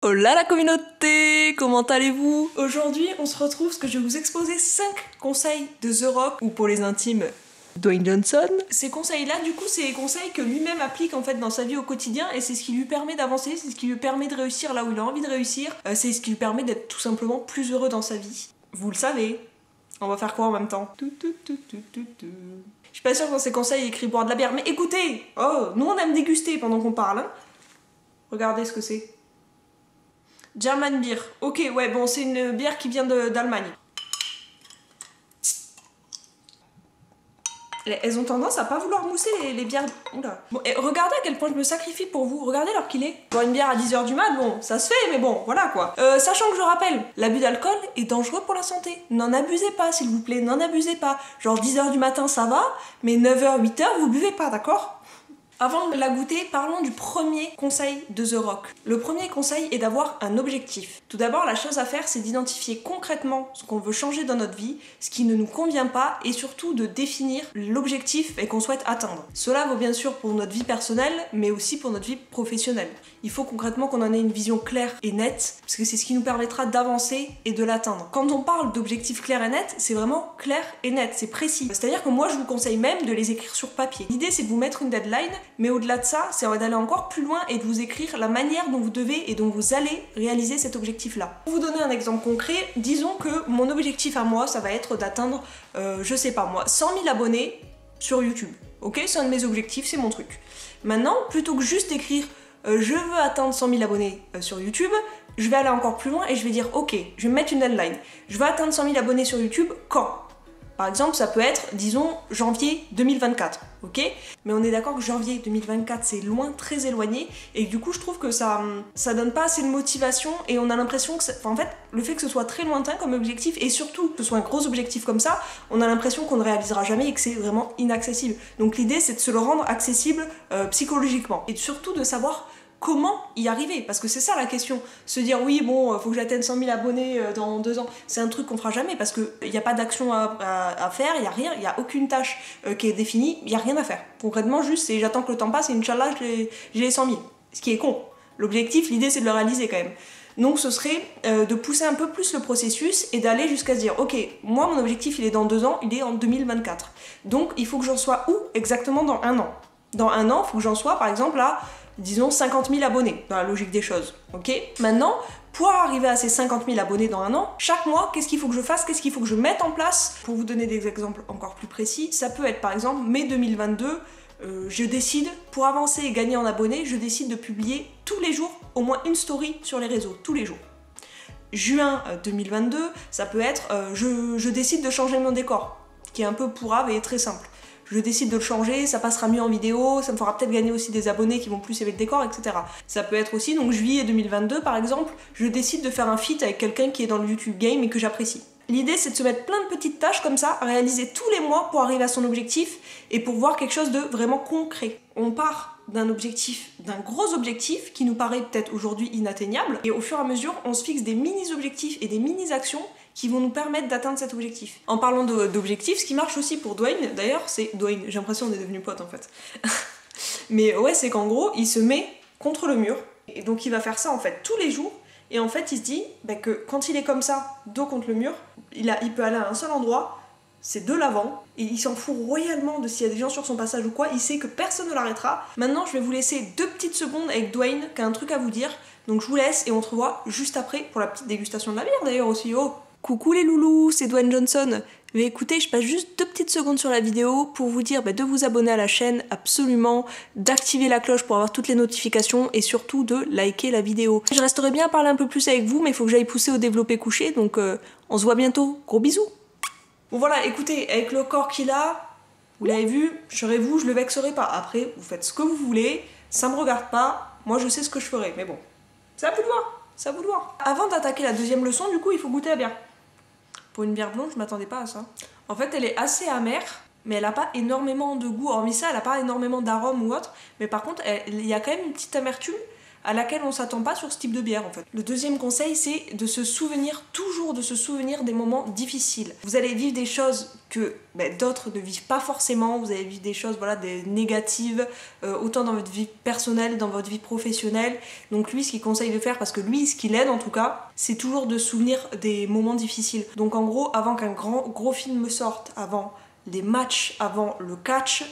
Hola la communauté, comment allez-vous? Aujourd'hui, on se retrouve parce que je vais vous exposer 5 conseils de The Rock, ou pour les intimes, Dwayne Johnson. Ces conseils-là, du coup, c'est les conseils que lui-même applique en fait dans sa vie au quotidien et c'est ce qui lui permet d'avancer, c'est ce qui lui permet de réussir là où il a envie de réussir, c'est ce qui lui permet d'être tout simplement plus heureux dans sa vie. Vous le savez. On va faire quoi en même temps? Je suis pas sûre que dans ces conseils il écrit boire de la bière, mais écoutez! Oh, nous on aime déguster pendant qu'on parle, hein. Regardez ce que c'est. German Beer. Ok, ouais, bon, c'est une bière qui vient d'Allemagne. Elles ont tendance à pas vouloir mousser les bières. Oula. Bon, et regardez à quel point je me sacrifie pour vous. Regardez l'heure qu'il est. Boire une bière à 10h du mat, bon, ça se fait, mais bon, voilà quoi. Sachant que je rappelle, l'abus d'alcool est dangereux pour la santé. N'en abusez pas, s'il vous plaît, n'en abusez pas. Genre 10h du matin, ça va, mais 9h, 8h, vous buvez pas, d'accord ? Avant de la goûter, parlons du premier conseil de The Rock. Le premier conseil est d'avoir un objectif. Tout d'abord, la chose à faire, c'est d'identifier concrètement ce qu'on veut changer dans notre vie, ce qui ne nous convient pas, et surtout de définir l'objectif qu'on souhaite atteindre. Cela vaut bien sûr pour notre vie personnelle, mais aussi pour notre vie professionnelle. Il faut concrètement qu'on en ait une vision claire et nette, parce que c'est ce qui nous permettra d'avancer et de l'atteindre. Quand on parle d'objectifs clairs et nets, c'est vraiment clair et net, c'est précis. C'est-à-dire que moi, je vous conseille même de les écrire sur papier. L'idée, c'est de vous mettre une deadline, mais au-delà de ça, c'est d'aller encore plus loin et de vous écrire la manière dont vous devez et dont vous allez réaliser cet objectif-là. Pour vous donner un exemple concret, disons que mon objectif à moi, ça va être d'atteindre, je sais pas moi, 100 000 abonnés sur YouTube. Ok, c'est un de mes objectifs, c'est mon truc. Maintenant, plutôt que juste écrire je veux atteindre 100 000 abonnés sur YouTube, je vais aller encore plus loin et je vais dire ok, je vais me mettre une deadline. Je veux atteindre 100 000 abonnés sur YouTube quand ? Par exemple, ça peut être, disons, janvier 2024, ok ? Mais on est d'accord que janvier 2024, c'est loin, très éloigné, et du coup, je trouve que ça donne pas assez de motivation, et on a l'impression que, en fait, le fait que ce soit très lointain comme objectif, et surtout que ce soit un gros objectif comme ça, on a l'impression qu'on ne réalisera jamais et que c'est vraiment inaccessible. Donc l'idée, c'est de se le rendre accessible psychologiquement, et surtout de savoir comment y arriver, parce que c'est ça la question. Se dire oui bon faut que j'atteigne 100 000 abonnés dans 2 ans, c'est un truc qu'on fera jamais parce qu'il n'y a pas d'action à faire, il n'y a rien, il n'y a aucune tâche qui est définie, il n'y a rien à faire. Concrètement juste c'est j'attends que le temps passe et Inch'Allah j'ai les 100 000. Ce qui est con. L'objectif, l'idée c'est de le réaliser quand même. Donc ce serait de pousser un peu plus le processus et d'aller jusqu'à se dire ok, moi mon objectif il est dans 2 ans, il est en 2024. Donc il faut que j'en sois où exactement dans 1 an. Dans 1 an, il faut que j'en sois par exemple à disons 50 000 abonnés, dans la logique des choses, ok ? Maintenant, pour arriver à ces 50 000 abonnés dans 1 an, chaque mois, qu'est-ce qu'il faut que je fasse ? Qu'est-ce qu'il faut que je mette en place ? Pour vous donner des exemples encore plus précis, ça peut être par exemple mai 2022, je décide, pour avancer et gagner en abonnés, je décide de publier tous les jours au moins une story sur les réseaux, tous les jours. Juin 2022, ça peut être, je décide de changer mon décor, qui est un peu pourrave et très simple. Je décide de le changer, ça passera mieux en vidéo, ça me fera peut-être gagner aussi des abonnés qui vont plus aimer le décor, etc. Ça peut être aussi, donc juillet 2022 par exemple, je décide de faire un feat avec quelqu'un qui est dans le YouTube game et que j'apprécie. L'idée c'est de se mettre plein de petites tâches comme ça, à réaliser tous les mois pour arriver à son objectif et pour voir quelque chose de vraiment concret. On part d'un objectif, d'un gros objectif qui nous paraît peut-être aujourd'hui inatteignable et au fur et à mesure on se fixe des mini-objectifs et des mini-actions qui vont nous permettre d'atteindre cet objectif. En parlant d'objectifs, ce qui marche aussi pour Dwayne, d'ailleurs, c'est Dwayne, j'ai l'impression qu'on est devenus potes en fait. Mais ouais, c'est qu'en gros, il se met contre le mur, et donc il va faire ça en fait tous les jours, et en fait il se dit que quand il est comme ça, dos contre le mur, il peut aller à un seul endroit, c'est de l'avant, et il s'en fout royalement de s'il y a des gens sur son passage ou quoi, il sait que personne ne l'arrêtera. Maintenant, je vais vous laisser 2 petites secondes avec Dwayne, qui a un truc à vous dire, donc je vous laisse, et on se revoit juste après pour la petite dégustation de la bière d'ailleurs aussi, oh. Coucou les loulous, c'est Dwayne Johnson. Mais écoutez, je passe juste 2 petites secondes sur la vidéo pour vous dire de vous abonner à la chaîne, absolument, d'activer la cloche pour avoir toutes les notifications et surtout de liker la vidéo. Je resterai bien à parler un peu plus avec vous, mais il faut que j'aille pousser au développé couché, donc on se voit bientôt. Gros bisous. Bon voilà, écoutez, avec le corps qu'il a, vous l'avez vu, serez vous, je le vexerai pas. Après, vous faites ce que vous voulez, ça me regarde pas, moi je sais ce que je ferai, mais bon, c'est à vous de voir. C'est à vous de voir. Avant d'attaquer la 2e leçon, du coup, il faut goûter la bière. Pour une bière blonde, je m'attendais pas à ça. En fait, elle est assez amère, mais elle a pas énormément de goût. Hormis ça, elle a pas énormément d'arôme ou autre. Mais par contre, il y a quand même une petite amertume. à laquelle on s'attend pas sur ce type de bière en fait. Le deuxième conseil, c'est de se souvenir, toujours de se souvenir des moments difficiles. Vous allez vivre des choses que d'autres ne vivent pas forcément, vous allez vivre des choses des négatives, autant dans votre vie personnelle, dans votre vie professionnelle. Donc lui, ce qu'il conseille de faire, parce que lui, ce qu'il aide en tout cas, c'est toujours de se souvenir des moments difficiles. Donc en gros, avant qu'un gros film sorte, avant les matchs, avant le catch,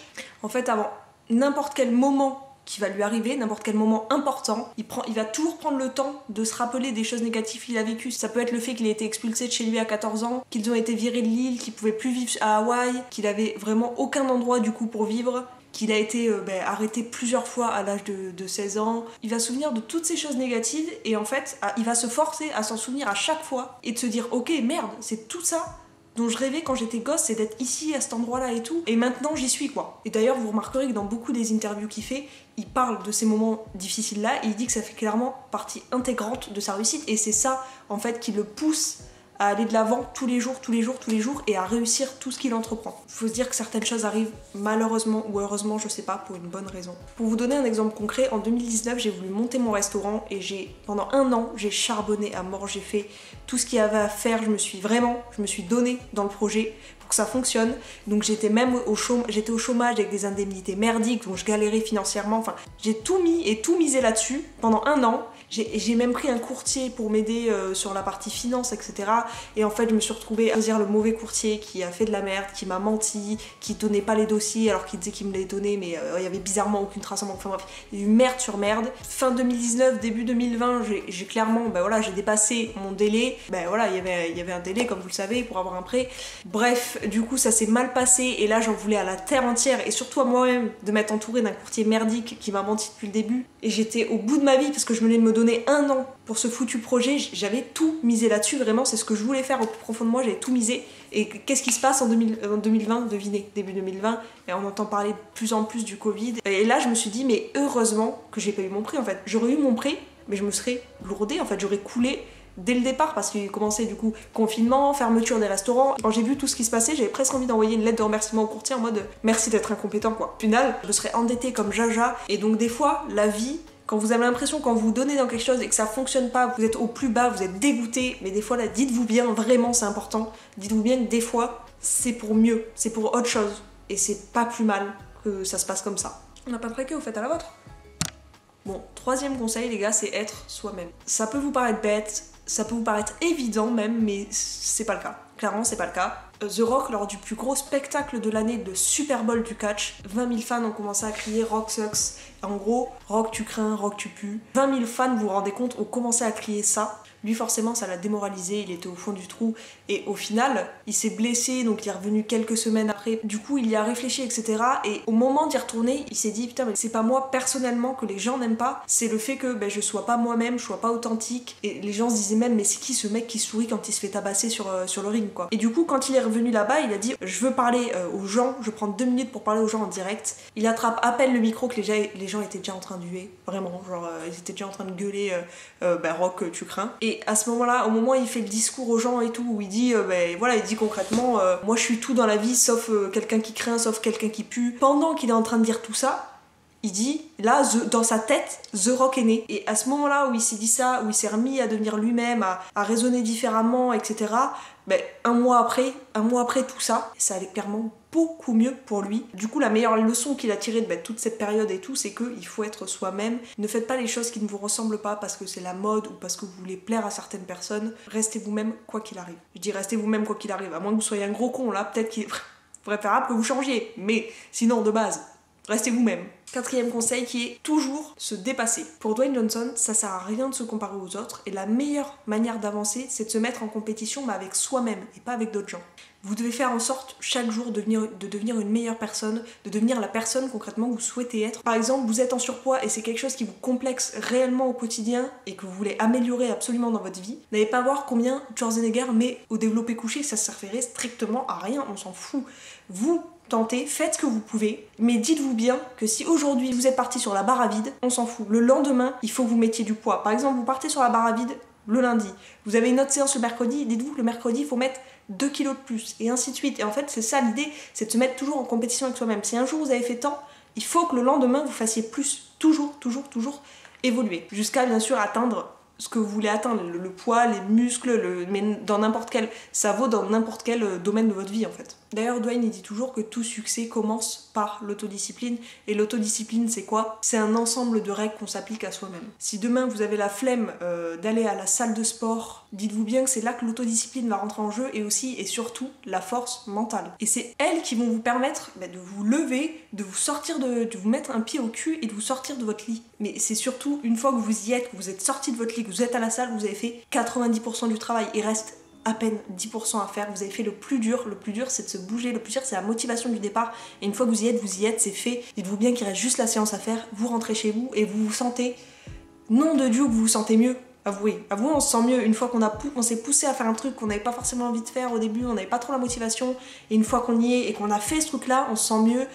en fait avant n'importe quel moment qui va lui arriver, n'importe quel moment important, il va toujours prendre le temps de se rappeler des choses négatives qu'il a vécues. Ça peut être le fait qu'il ait été expulsé de chez lui à 14 ans, qu'ils ont été virés de l'île, qu'il pouvait plus vivre à Hawaï, qu'il avait vraiment aucun endroit du coup pour vivre, qu'il a été arrêté plusieurs fois à l'âge de 16 ans. Il va se souvenir de toutes ces choses négatives et en fait, il va se forcer à s'en souvenir à chaque fois et de se dire ok merde, c'est tout ça dont je rêvais quand j'étais gosse, c'est d'être ici, à cet endroit-là et tout. Et maintenant, j'y suis, quoi. Et d'ailleurs, vous remarquerez que dans beaucoup des interviews qu'il fait, il parle de ces moments difficiles-là et il dit que ça fait clairement partie intégrante de sa réussite. Et c'est ça, en fait, qui le pousse à aller de l'avant tous les jours et à réussir tout ce qu'il entreprend. Il faut se dire que certaines choses arrivent malheureusement ou heureusement, je sais pas, pour une bonne raison. Pour vous donner un exemple concret, en 2019, j'ai voulu monter mon restaurant et pendant 1 an, j'ai charbonné à mort, j'ai fait tout ce qu'il y avait à faire, je me suis donnée dans le projet pour que ça fonctionne. Donc j'étais même au chômage avec des indemnités merdiques, donc je galérais financièrement. Enfin, j'ai tout mis et tout misé là-dessus pendant 1 an. J'ai même pris un courtier pour m'aider sur la partie finance, etc. Et en fait, je me suis retrouvée à choisir le mauvais courtier qui a fait de la merde, qui m'a menti, qui donnait pas les dossiers alors qu'il disait qu'il me les donnait, mais il y avait bizarrement aucune trace en banque. Enfin bref, il y a eu merde sur merde. Fin 2019, début 2020, j'ai clairement, j'ai dépassé mon délai. Il y avait un délai, comme vous le savez, pour avoir un prêt. Bref, du coup, ça s'est mal passé et là, j'en voulais à la terre entière et surtout à moi-même de m'être entourée d'un courtier merdique qui m'a menti depuis le début. Et j'étais au bout de ma vie parce que je venais de me donner 1 an pour ce foutu projet, j'avais tout misé là-dessus, vraiment c'est ce que je voulais faire au plus profond de moi, j'avais tout misé. Et qu'est-ce qui se passe en 2020, devinez, début 2020, et on entend parler de plus en plus du Covid. Et là je me suis dit mais heureusement que j'ai pas eu mon prêt en fait. J'aurais eu mon prêt, mais je me serais lourdée en fait, j'aurais coulé dès le départ parce qu'il commençait du coup confinement, fermeture des restaurants. Quand j'ai vu tout ce qui se passait, j'avais presque envie d'envoyer une lettre de remerciement au courtier en mode merci d'être incompétent quoi. Au final, je me serais endettée comme jaja et donc des fois la vie, quand vous avez l'impression, quand vous vous donnez dans quelque chose et que ça fonctionne pas, vous êtes au plus bas, vous êtes dégoûté, mais des fois là, dites-vous bien, vraiment c'est important, dites-vous bien que des fois, c'est pour mieux, c'est pour autre chose. Et c'est pas plus mal que ça se passe comme ça. On n'a pas traqué, vous faites à la vôtre. Bon, 3e conseil les gars, c'est être soi-même. Ça peut vous paraître bête, ça peut vous paraître évident même, mais c'est pas le cas. Clairement, c'est pas le cas. The Rock, lors du plus gros spectacle de l'année, de Super Bowl du catch, 20 000 fans ont commencé à crier Rock sucks. En gros, Rock tu crains, Rock tu pues. 20 000 fans, vous vous rendez compte, ont commencé à crier ça. Lui forcément ça l'a démoralisé, il était au fond du trou et au final il s'est blessé, donc il est revenu quelques semaines après. Du coup il y a réfléchi etc. Et au moment d'y retourner il s'est dit putain mais c'est pas moi personnellement que les gens n'aiment pas, c'est le fait que je sois pas moi-même, je sois pas authentique. Et les gens se disaient même mais c'est qui ce mec qui sourit quand il se fait tabasser sur le ring quoi. Et du coup quand il est revenu là-bas il a dit je veux parler aux gens, je prends 2 minutes pour parler aux gens en direct. Il attrape à peine le micro que les gens étaient déjà en train de huer, vraiment genre ils étaient déjà en train de gueuler Rock tu crains. Et à ce moment-là, au moment où il fait le discours aux gens et tout, où il dit, il dit concrètement, moi je suis tout dans la vie sauf quelqu'un qui craint, sauf quelqu'un qui pue. Pendant qu'il est en train de dire tout ça, il dit, là, dans sa tête, The Rock est né. Et à ce moment-là où il s'est dit ça, où il s'est remis à devenir lui-même, à raisonner différemment, etc., un mois après tout ça, ça allait clairement beaucoup mieux pour lui. Du coup, la meilleure leçon qu'il a tirée de toute cette période et tout, c'est qu'il faut être soi-même. Ne faites pas les choses qui ne vous ressemblent pas parce que c'est la mode ou parce que vous voulez plaire à certaines personnes. Restez vous-même quoi qu'il arrive. Je dis restez vous-même quoi qu'il arrive. À moins que vous soyez un gros con, là, peut-être qu'il est préférable que vous changiez. Mais sinon, de base, restez vous-même. 4e conseil qui est toujours se dépasser. Pour Dwayne Johnson, ça sert à rien de se comparer aux autres et la meilleure manière d'avancer, c'est de se mettre en compétition avec soi-même et pas avec d'autres gens. Vous devez faire en sorte chaque jour de devenir une meilleure personne, de devenir la personne concrètement que vous souhaitez être. Par exemple, vous êtes en surpoids et c'est quelque chose qui vous complexe réellement au quotidien et que vous voulez améliorer absolument dans votre vie. N'allez pas voir combien Schwarzenegger met au développé couché, ça servirait strictement à rien, on s'en fout. Vous tentez, faites ce que vous pouvez, mais dites-vous bien que si aujourd'hui vous êtes parti sur la barre à vide, on s'en fout. Le lendemain, il faut que vous mettiez du poids. Par exemple, vous partez sur la barre à vide le lundi, vous avez une autre séance le mercredi, dites-vous que le mercredi, il faut mettre 2 kilos de plus, et ainsi de suite. Et en fait, c'est ça l'idée, c'est de se mettre toujours en compétition avec soi-même. Si un jour vous avez fait tant, il faut que le lendemain, vous fassiez plus. Toujours. évoluer. Jusqu'à bien sûr atteindre ce que vous voulez atteindre, le poids, les muscles, mais dans n'importe quel... Ça vaut dans n'importe quel domaine de votre vie en fait. D'ailleurs, Dwayne il dit toujours que tout succès commence par l'autodiscipline. Et l'autodiscipline, c'est quoi? C'est un ensemble de règles qu'on s'applique à soi-même. Si demain vous avez la flemme d'aller à la salle de sport, dites-vous bien que c'est là que l'autodiscipline va rentrer en jeu et aussi et surtout la force mentale. Et c'est elles qui vont vous permettre de vous lever, de vous sortir de vous mettre un pied au cul et de vous sortir de votre lit. Mais c'est surtout une fois que vous y êtes, que vous êtes sorti de votre lit, que vous êtes à la salle, vous avez fait 90% du travail. Il reste à peine 10% à faire, vous avez fait le plus dur c'est de se bouger, le plus dur c'est la motivation du départ, et une fois que vous y êtes, c'est fait. Dites-vous bien qu'il reste juste la séance à faire, vous rentrez chez vous et vous vous sentez, nom de Dieu que vous vous sentez mieux. Avouez, on se sent mieux une fois qu'on s'est poussé à faire un truc qu'on n'avait pas forcément envie de faire au début, on n'avait pas trop la motivation, et une fois qu'on y est et qu'on a fait ce truc là, on se sent mieux,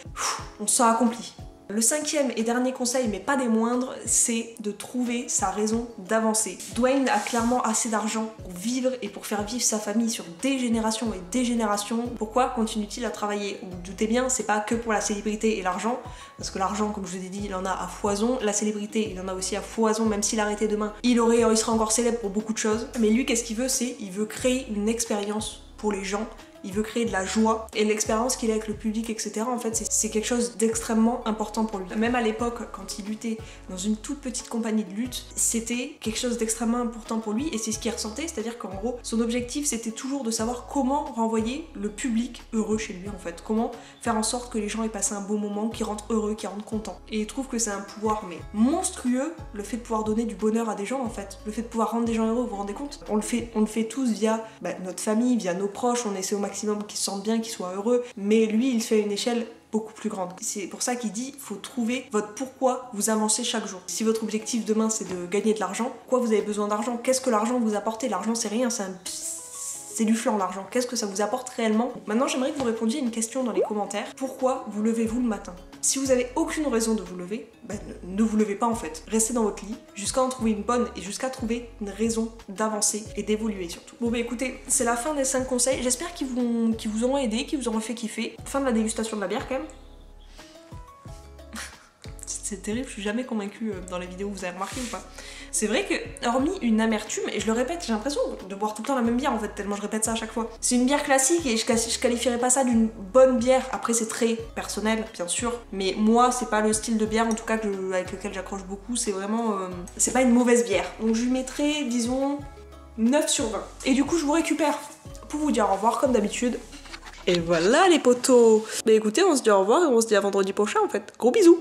on se sent accompli. Le cinquième et dernier conseil, mais pas des moindres, c'est de trouver sa raison d'avancer. Dwayne a clairement assez d'argent pour vivre et pour faire vivre sa famille sur des générations et des générations. Pourquoi continue-t-il à travailler? Vous vous doutez bien, c'est pas que pour la célébrité et l'argent, parce que l'argent, comme je vous ai dit, il en a à foison. La célébrité, il en a aussi à foison, même s'il arrêtait demain, il serait encore célèbre pour beaucoup de choses. Mais lui, qu'est-ce qu'il veut? Il veut créer une expérience pour les gens. Il veut créer de la joie et l'expérience qu'il a avec le public, etc. En fait, c'est quelque chose d'extrêmement important pour lui. Même à l'époque, quand il luttait dans une toute petite compagnie de lutte, c'était quelque chose d'extrêmement important pour lui et c'est ce qu'il ressentait, c'est-à-dire qu'en gros, son objectif, c'était toujours de savoir comment renvoyer le public heureux chez lui, en fait. Comment faire en sorte que les gens aient passé un bon moment, qu'ils rentrent heureux, qu'ils rentrent contents. Et il trouve que c'est un pouvoir, mais monstrueux, le fait de pouvoir donner du bonheur à des gens, en fait. Le fait de pouvoir rendre des gens heureux, vous vous rendez compte? On le fait tous via notre famille, via nos proches, on essaie au maximum qu'ils se sentent bien, qu'ils soient heureux, mais lui il fait à une échelle beaucoup plus grande. C'est pour ça qu'il dit faut trouver votre pourquoi vous avancez chaque jour. Si votre objectif demain c'est de gagner de l'argent, pourquoi vous avez besoin d'argent? Qu'est-ce que l'argent vous apporte? L'argent c'est rien, c'est du flan l'argent. Qu'est-ce que ça vous apporte réellement? Maintenant j'aimerais que vous répondiez à une question dans les commentaires. Pourquoi vous levez-vous le matin? Si vous avez aucune raison de vous lever, ne vous levez pas en fait. Restez dans votre lit jusqu'à en trouver une bonne et jusqu'à trouver une raison d'avancer et d'évoluer surtout. Bon écoutez, c'est la fin des 5 conseils. J'espère qu'ils vous auront aidé, qu'ils vous auront fait kiffer. Fin de la dégustation de la bière quand même. C'est terrible, je suis jamais convaincue dans les vidéos, vous avez remarqué ou pas? C'est vrai que, hormis une amertume, et je le répète, j'ai l'impression de boire tout le temps la même bière en fait, tellement je répète ça à chaque fois. C'est une bière classique et je qualifierais pas ça d'une bonne bière. Après c'est très personnel, bien sûr, mais moi c'est pas le style de bière en tout cas avec lequel j'accroche beaucoup, c'est vraiment... c'est pas une mauvaise bière. Donc je lui mettrais, disons, 9 sur 20. Et du coup je vous récupère pour vous dire au revoir comme d'habitude. Et voilà les potos. Bah écoutez, on se dit au revoir et on se dit à vendredi prochain en fait. Gros bisous.